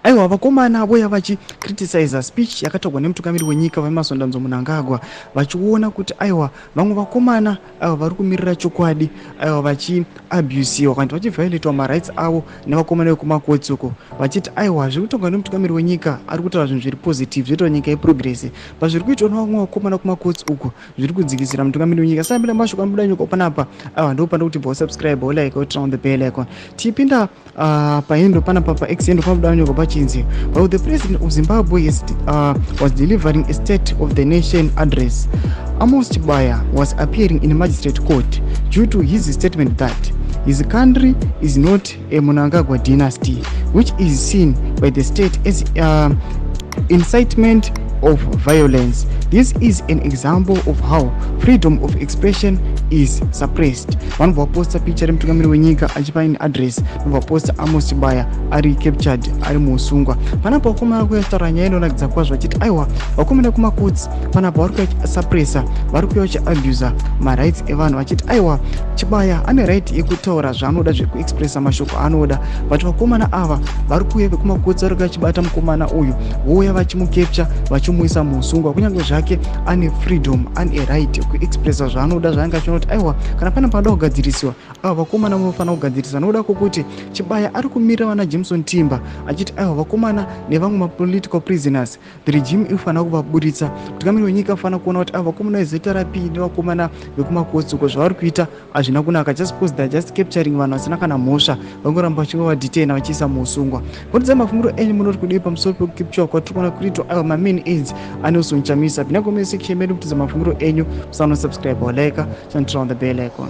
aiwa vakomana voya vachicriticize speech yakatogwa nemutungamiri wenyika vaemasondanzo mnangagwa vachiona kuti aiwa vamwe vakomana aiwa vari kumirira chokwadi aiwa vachiabusiwa kana vachiviolatiwa marights avo nevakomana vekumakotsi uko vachiti aiwa zviri kutogwa nemutungamiri wenyika ari kutaura zvinhu zviri positive zvoita nyika yeprogress pazviri kuitwa nevamwe vakomana kumakotsi uko zviri kudzikisira mutungamiri wenyika sambira mashoko anobuda nyika panapa aiwa ndopanda kuti bosubscribe like woturn on the bell icon tipinda paendo panapa pax endo panobuda nyika pachinzi while the president of Zimbabwe was delivering a state of the nation address. Amos Chibaya was appearing in a magistrate court due to his statement that his country is not a Mnangagwa dynasty, which is seen by the state as incitement of violence. This is an example of how freedom of expression is suppressed. Vanhu vaposta picture remutungamiri wenyika achipa in address vaposta Amos Chibaya ari captured ari musungwa panapa vakomana kuyataura nyaya inoratidza kwazvo vachiti aiwa vakomana kumakotsi panapa vari kuyasuppressa vari kuya vachiabusa marights evanhu vachiti aiwa Chibaya ane right yekutaura zvaanoda zvekuexpressa mashoko anoda but vakomana ava vari kuya vekumakotsi vari kuya vachibata mukomana uyu vouya vachimukepcha vachimuisa musungwa kunyange zvake ane freedom ane right yekuexpressa zvaanoda zvaanga achiona kuti aiwa kana pane panoda kugadzirisiwa ava vakomana munofanira kugadzirisa nokuda kwokuti Chibaya ari kumirira vana Jameson Timber achiti aiwa vakomana nevamwe mapolitical prisoners the regime inofanira kuvaburitsa mutungamiri wenyika afanira kuona kuti ava vakomana vezVRP nevakomana vekumakotsi uko zvavari kuita hazvina kunaka just because they are just capturing vanhu vasina kana mhosva vangoramba vachingova-detaina vachiisa musungwa. Kutidzai mafungiro enyu munoti kudii pamusoro pekukepchiwa kwatiri kuona kuitwa aiwa main aids aNelsonchamisa. Pinda comment section medu kutidzai mafungiro enyu, musanosubscribe or like, and turn on the bell icon.